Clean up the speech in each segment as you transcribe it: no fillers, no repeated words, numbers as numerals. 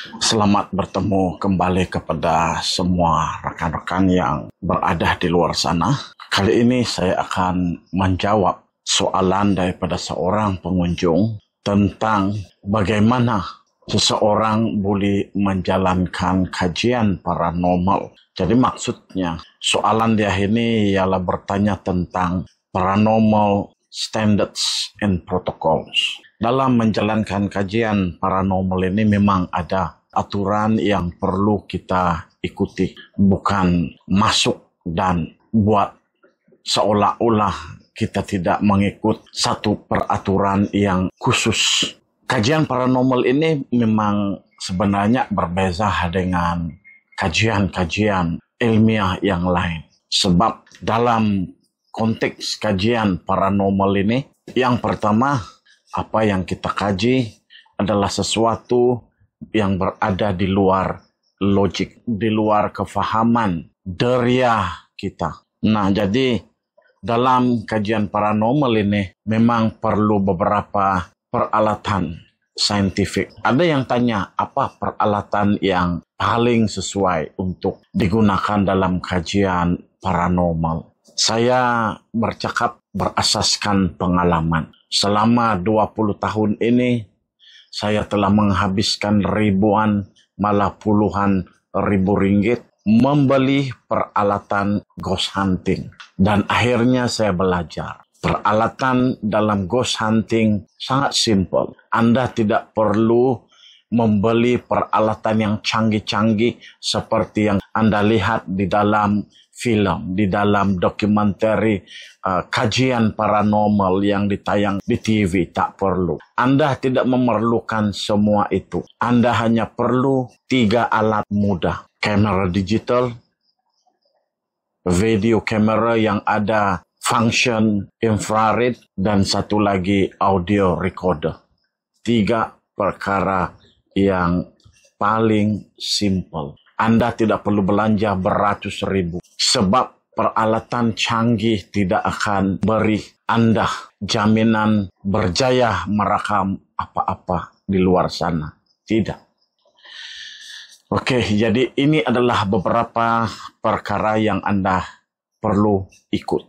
Selamat bertemu kembali kepada semua rekan-rekan yang berada di luar sana. Kali ini saya akan menjawab soalan daripada seorang pengunjung tentang bagaimana seseorang boleh menjalankan kajian paranormal. Jadi maksudnya soalan dia ini ialah bertanya tentang paranormal standards and protocols. Dalam menjalankan kajian paranormal ini memang ada aturan yang perlu kita ikuti. Bukan masuk dan buat seolah-olah kita tidak mengikut satu peraturan yang khusus. Kajian paranormal ini memang sebenarnya berbeza dengan kajian-kajian ilmiah yang lain. Sebab dalam konteks kajian paranormal ini, yang pertama, apa yang kita kaji adalah sesuatu yang berada di luar logik, di luar kefahaman deria kita. Nah, jadi dalam kajian paranormal ini memang perlu beberapa peralatan saintifik. Ada yang tanya, apa peralatan yang paling sesuai untuk digunakan dalam kajian paranormal? Saya bercakap berasaskan pengalaman. Selama 20 tahun ini, saya telah menghabiskan ribuan, malah puluhan ribu ringgit membeli peralatan ghost hunting. Dan akhirnya saya belajar. Peralatan dalam ghost hunting sangat simple. Anda tidak perlu membeli peralatan yang canggih-canggih seperti yang Anda lihat di dalam film, di dalam dokumenter kajian paranormal yang ditayang di TV. Tak perlu. Anda tidak memerlukan semua itu. Anda hanya perlu 3 alat mudah. Kamera digital, video kamera yang ada function infrared, dan satu lagi audio recorder. 3 perkara yang paling simple. Anda tidak perlu belanja beratus ribu. Sebab peralatan canggih tidak akan beri Anda jaminan berjaya merekam apa-apa di luar sana. Tidak. Oke, jadi ini adalah beberapa perkara yang Anda perlu ikut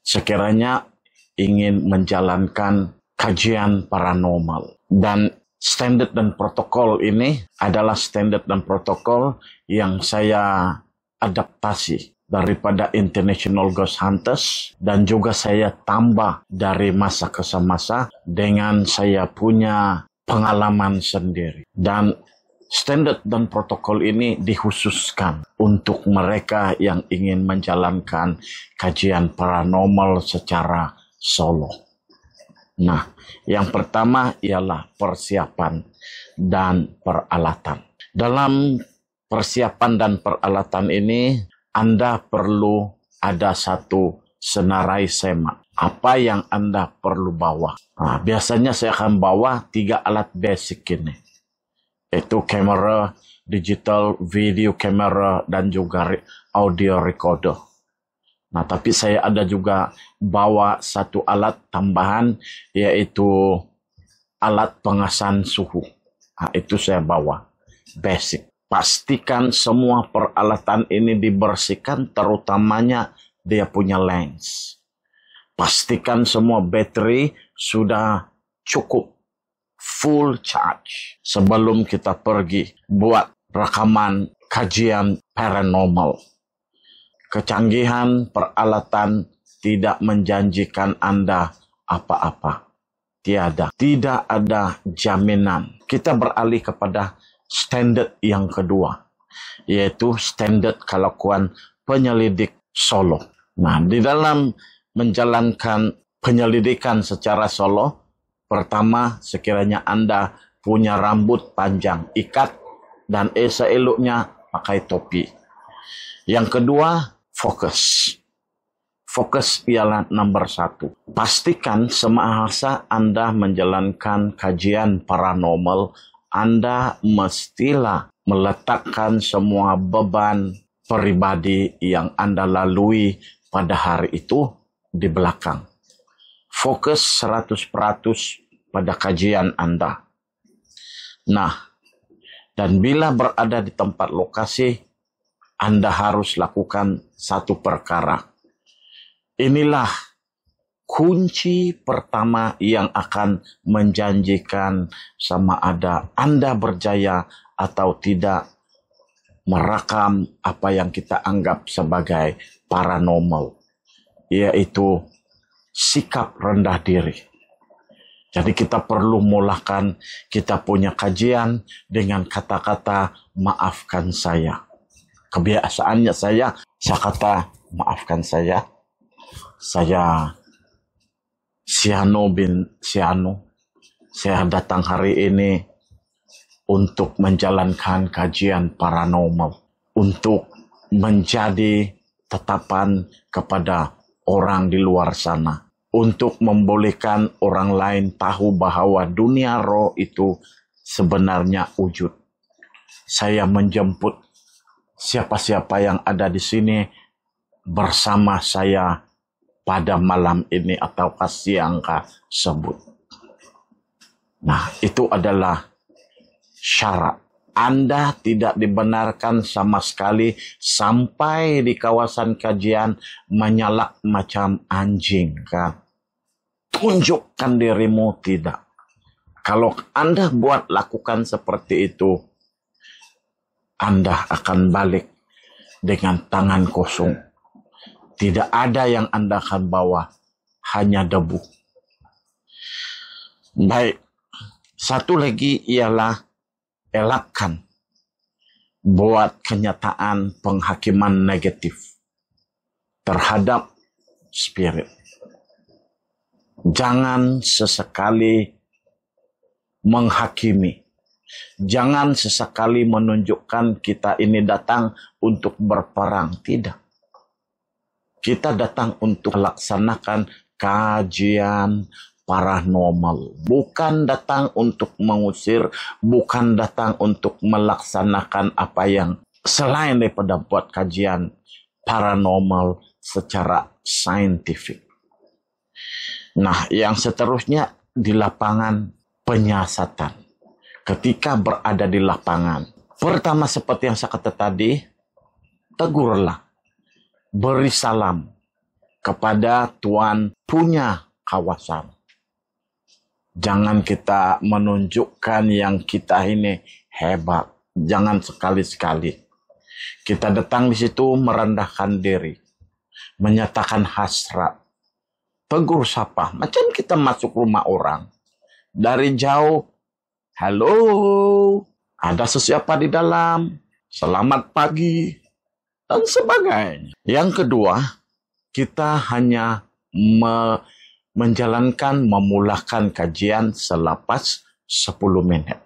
sekiranya ingin menjalankan kajian paranormal. Dan standar dan protokol ini adalah standar dan protokol yang saya adaptasi daripada International Ghost Hunters, dan juga saya tambah dari masa ke masa dengan saya punya pengalaman sendiri. Dan standar dan protokol ini dikhususkan untuk mereka yang ingin menjalankan kajian paranormal secara solo. Nah, yang pertama ialah persiapan dan peralatan. Dalam persiapan dan peralatan ini, Anda perlu ada satu senarai semak. Apa yang Anda perlu bawa? Nah, biasanya saya akan bawa 3 alat basic ini. Itu kamera digital, video kamera, dan juga audio recorder. Nah, tapi saya ada juga bawa satu alat tambahan, yaitu alat pengasan suhu. Nah, itu saya bawa basic. Pastikan semua peralatan ini dibersihkan, terutamanya dia punya lens. Pastikan semua bateri sudah cukup full charge sebelum kita pergi buat rekaman kajian paranormal. Kecanggihan peralatan tidak menjanjikan Anda apa-apa. Tiada. Tidak ada jaminan. Kita beralih kepada standar yang kedua, yaitu standar kelakuan penyelidik solo. Nah, di dalam menjalankan penyelidikan secara solo, pertama, sekiranya Anda punya rambut panjang, ikat, dan seeloknya pakai topi. Yang kedua, fokus. Fokus ialah nomor 1. Pastikan semasa Anda menjalankan kajian paranormal, Anda mestilah meletakkan semua beban pribadi yang Anda lalui pada hari itu di belakang. Fokus 100% pada kajian Anda. Nah, Dan bila berada di tempat lokasi, Anda harus lakukan satu perkara. Inilah kunci pertama yang akan menjanjikan sama ada Anda berjaya atau tidak merakam apa yang kita anggap sebagai paranormal, yaitu sikap rendah diri. Jadi kita perlu mulakan kita punya kajian dengan kata-kata maafkan saya. Kebiasaannya saya kata maafkan saya Siano bin Siano. Saya datang hari ini untuk menjalankan kajian paranormal, untuk menjadi tetapan kepada orang di luar sana, untuk membolehkan orang lain tahu bahwa dunia roh itu sebenarnya wujud. Saya menjemput siapa-siapa yang ada di sini bersama saya pada malam ini atau siang tersebut. Nah, itu adalah syarat. Anda tidak dibenarkan sama sekali sampai di kawasan kajian menyalak macam anjing, kan? Tunjukkan dirimu, tidak. Kalau Anda lakukan seperti itu, Anda akan balik dengan tangan kosong. Tidak ada yang Anda akan bawa, hanya debu. Baik, satu lagi ialah elakkan buat kenyataan penghakiman negatif terhadap spirit. Jangan sesekali menghakimi. Jangan sesekali menunjukkan kita ini datang untuk berperang. Tidak. Kita datang untuk melaksanakan kajian paranormal. Bukan datang untuk mengusir, bukan datang untuk melaksanakan apa yang selain daripada buat kajian paranormal secara saintifik. Nah, yang seterusnya di lapangan penyiasatan. Ketika berada di lapangan, pertama seperti yang saya kata tadi, tegurlah, beri salam kepada tuan punya kawasan. Jangan kita menunjukkan yang kita ini hebat. Jangan sekali-sekali. Kita datang di situ merendahkan diri. Menyatakan hasrat. Tegur sapa. Macam kita masuk rumah orang. Dari jauh. Halo. Ada sesiapa di dalam. Selamat pagi. Dan sebagainya. Yang kedua. Kita hanya memulakan kajian selepas 10 menit.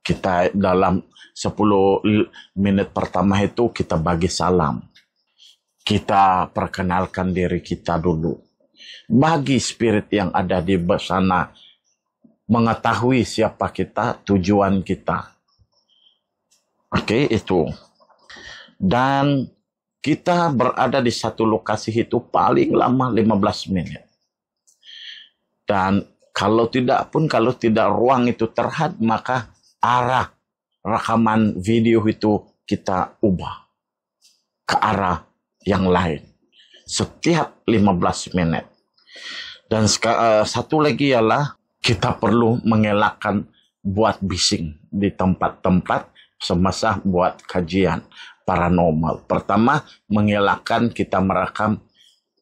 Kita dalam 10 menit pertama itu kita bagi salam. Kita perkenalkan diri kita dulu. Bagi spirit yang ada di sana mengetahui siapa kita, tujuan kita. Oke, itu. Dan kita berada di satu lokasi itu paling lama 15 menit. Dan kalau tidak ruang itu terhad, maka arah rekaman video itu kita ubah ke arah yang lain. Setiap 15 menit. Dan satu lagi ialah kita perlu mengelakkan buat bising di tempat-tempat semasa buat kajian paranormal. Pertama, mengelakkan kita merekam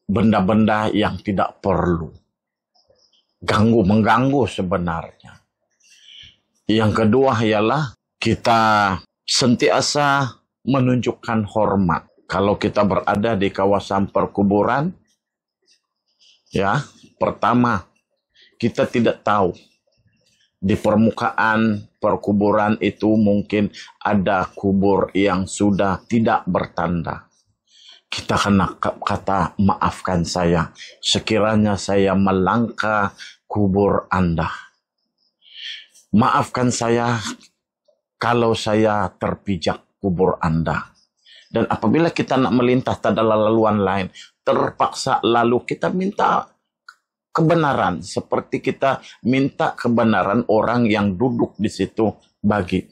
benda-benda yang tidak perlu. Mengganggu sebenarnya. Yang kedua ialah kita sentiasa menunjukkan hormat. Kalau kita berada di kawasan perkuburan, ya, pertama kita tidak tahu di permukaan perkuburan itu mungkin ada kubur yang sudah tidak bertanda. Kita kena kata maafkan saya sekiranya saya melangkah kubur Anda. Maafkan saya kalau saya terpijak kubur Anda. Dan apabila kita nak melintas pada laluan lain, terpaksa lalu kita minta kebenaran. Seperti kita minta kebenaran orang yang duduk di situ bagi.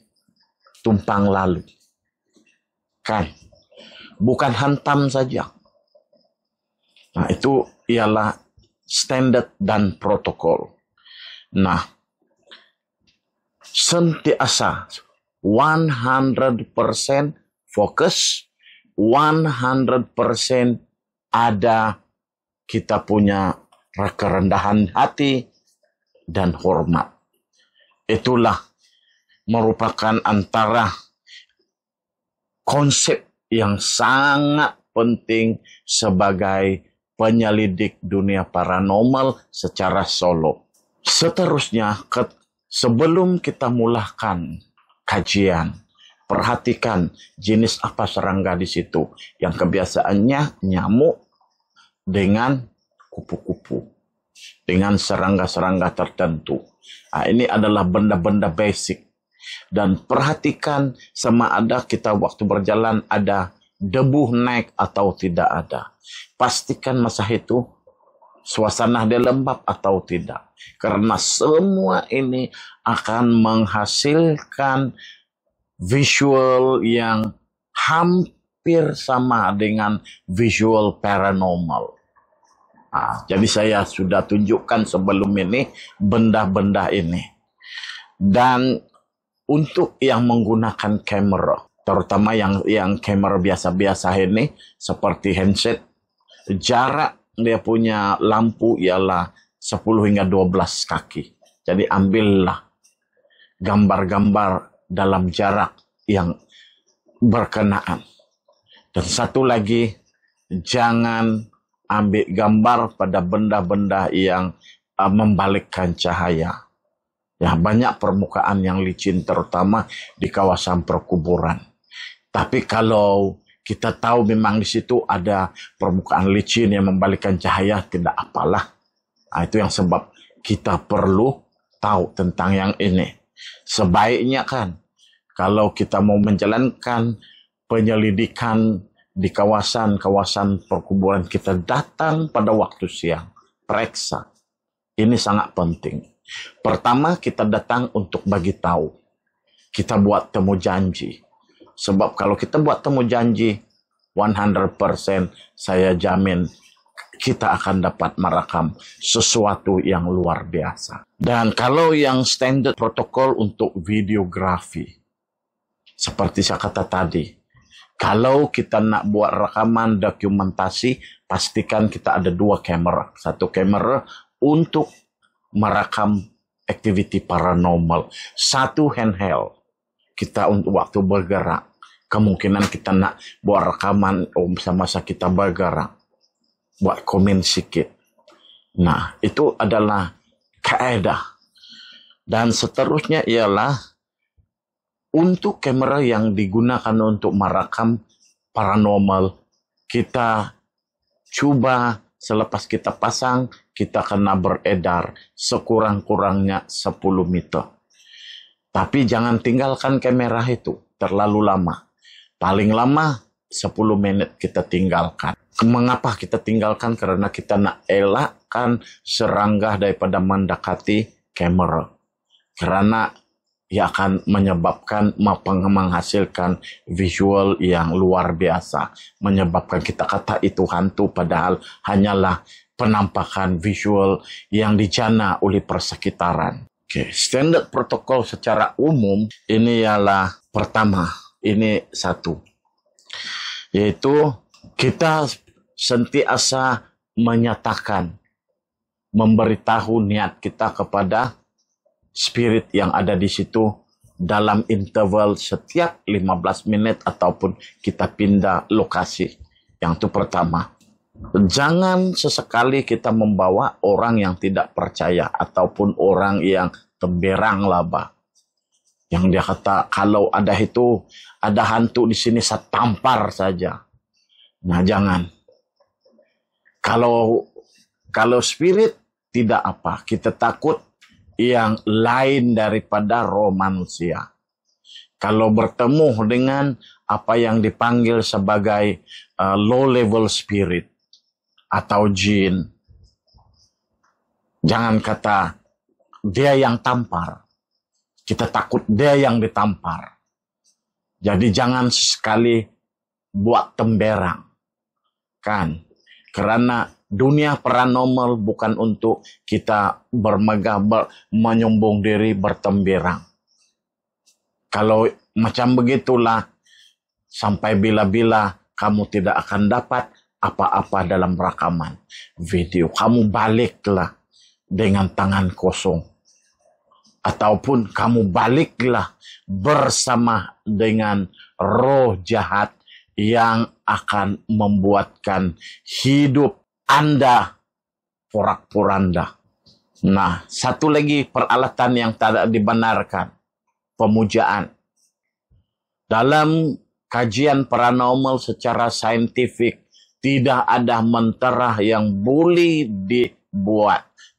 tumpang lalu. Kan? Bukan hantam saja. Nah, itu ialah standar dan protokol. Nah, sentiasa 100% fokus, 100% ada kita punya kerendahan hati dan hormat. Itulah merupakan antara konsep yang sangat penting sebagai penyelidik dunia paranormal secara solo. Seterusnya, sebelum kita mulakan kajian, perhatikan jenis apa serangga di situ. Yang kebiasaannya nyamuk dengan kupu-kupu, dengan serangga-serangga tertentu. Nah, ini adalah benda-benda basic. Dan perhatikan sama ada kita waktu berjalan ada debu naik atau tidak ada. Pastikan masa itu suasana dia lembab atau tidak. Karena semua ini akan menghasilkan visual yang hampir sama dengan visual paranormal. Nah, jadi saya sudah tunjukkan sebelum ini benda-benda ini. Dan untuk yang menggunakan kamera, terutama yang kamera biasa-biasa ini, seperti handset, jarak dia punya lampu ialah 10 hingga 12 kaki. Jadi ambillah gambar-gambar dalam jarak yang berkenaan. Dan satu lagi, jangan ambil gambar pada benda-benda yang membalikkan cahaya. Ya, banyak permukaan yang licin terutama di kawasan perkuburan. Tapi kalau kita tahu memang di situ ada permukaan licin yang membalikkan cahaya, tidak apalah. Nah, itu yang sebab kita perlu tahu tentang yang ini. Sebaiknya kan, kalau kita mau menjalankan penyelidikan di kawasan-kawasan perkuburan, kita datang pada waktu siang, periksa. Ini sangat penting. Pertama, kita datang untuk bagi tahu. Kita buat temu janji. Sebab kalau kita buat temu janji, 100% saya jamin kita akan dapat merekam sesuatu yang luar biasa. Dan kalau yang standar protokol untuk videografi, seperti saya kata tadi, kalau kita nak buat rekaman dokumentasi, pastikan kita ada 2 kamera. Satu kamera untuk merekam aktiviti paranormal. Satu handheld. Kita untuk waktu bergerak. Kemungkinan kita nak buat rekaman masa kita bergerak. Buat komen sikit. Nah, itu adalah kaedah. Dan seterusnya ialah untuk kamera yang digunakan untuk merekam paranormal, kita coba selepas kita pasang, kita kena beredar sekurang-kurangnya 10 meter. Tapi jangan tinggalkan kamera itu terlalu lama. Paling lama 10 menit kita tinggalkan. Mengapa kita tinggalkan? Karena kita nak elakkan serangga daripada mendekati kamera. Karena ia akan menyebabkan menghasilkan visual yang luar biasa. Menyebabkan kita kata itu hantu padahal hanyalah penampakan visual yang dijana oleh persekitaran. Oke, standar protokol secara umum ini ialah pertama, ini satu. Yaitu kita sentiasa menyatakan, memberitahu niat kita kepada spirit yang ada di situ dalam interval setiap 15 menit ataupun kita pindah lokasi. Yang itu pertama. Jangan sesekali kita membawa orang yang tidak percaya ataupun orang yang temberang laba. Yang dia kata kalau ada itu, ada hantu di sini saya tampar saja. Nah, jangan. Kalau spirit tidak apa, kita takut yang lain daripada roh manusia. Kalau bertemu dengan apa yang dipanggil sebagai low level spirit atau jin, jangan kata dia yang tampar. Kita takut dia yang ditampar. Jadi jangan sekali buat temberang. Kan? Karena dunia paranormal bukan untuk kita bermegah, menyombong diri, bertemberang. Kalau macam begitulah, sampai bila-bila kamu tidak akan dapat apa-apa dalam rekaman video. Kamu baliklah dengan tangan kosong. Ataupun kamu baliklah bersama dengan roh jahat yang akan membuatkan hidup Anda porak-poranda. Nah, satu lagi peralatan yang tidak dibenarkan, pemujaan. Dalam kajian paranormal secara saintifik, tidak ada mentera yang boleh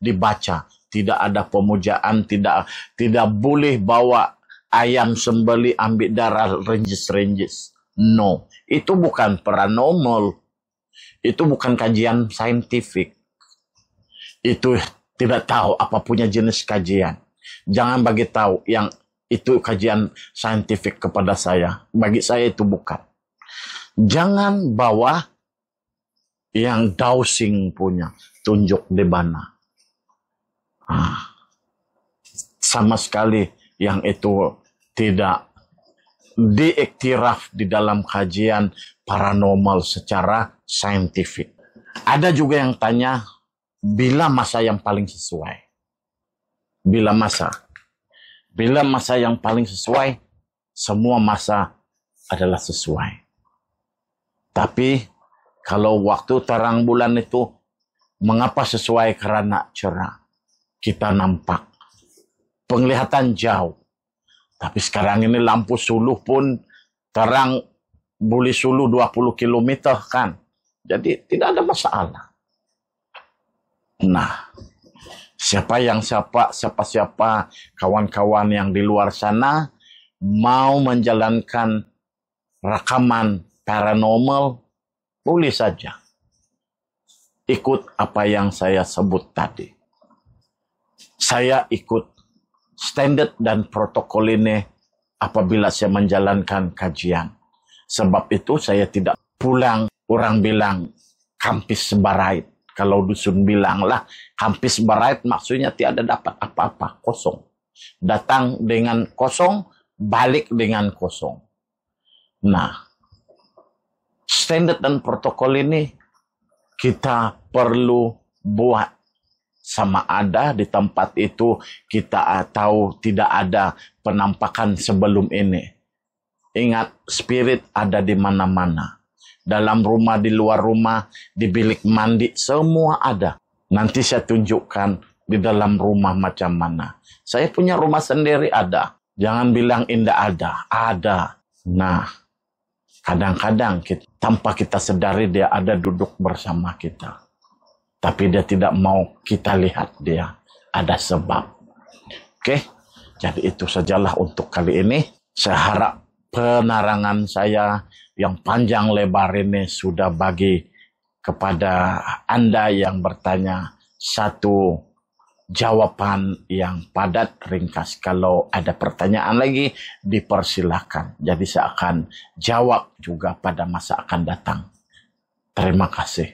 dibaca. Tidak ada pemujaan, tidak boleh bawa ayam sembeli ambil darah renjis-renjis. No, itu bukan paranormal. Itu bukan kajian saintifik. Itu tidak tahu apa punya jenis kajian. Jangan bagi tahu yang itu kajian saintifik kepada saya. Bagi saya itu bukan. Jangan bawa yang dowsing punya, tunjuk di mana. Sama sekali yang itu tidak diiktiraf di dalam kajian paranormal secara saintifik. Ada juga yang tanya, bila masa yang paling sesuai? Bila masa yang paling sesuai, semua masa adalah sesuai. Tapi kalau waktu terang bulan itu, mengapa sesuai? Karena cerah. Kita nampak. Penglihatan jauh. Tapi sekarang ini lampu suluh pun terang, boleh suluh 20 km kan. Jadi tidak ada masalah. Nah, siapa kawan-kawan yang di luar sana mau menjalankan rekaman paranormal, boleh saja. Ikut apa yang saya sebut tadi. Saya ikut standar dan protokol ini apabila saya menjalankan kajian. Sebab itu saya tidak pulang, orang bilang kampis barait. Kalau dusun bilanglah kampis barait, maksudnya tiada dapat apa-apa, kosong. Datang dengan kosong, balik dengan kosong. Nah, standar dan protokol ini kita perlu buat. Sama ada di tempat itu kita tahu tidak ada penampakan sebelum ini. Ingat, spirit ada di mana-mana. Dalam rumah, di luar rumah, di bilik mandi, semua ada. Nanti saya tunjukkan di dalam rumah macam mana. Saya punya rumah sendiri ada. Jangan bilang indah ada. Ada. Nah, kadang-kadang tanpa kita sadari dia ada duduk bersama kita. Tapi dia tidak mau kita lihat dia. Ada sebab. Oke? Jadi itu sajalah untuk kali ini. Saya harap penerangan saya yang panjang lebar ini sudah bagi kepada Anda yang bertanya satu jawaban yang padat, ringkas. Kalau ada pertanyaan lagi, dipersilahkan. Jadi saya akan jawab juga pada masa akan datang. Terima kasih.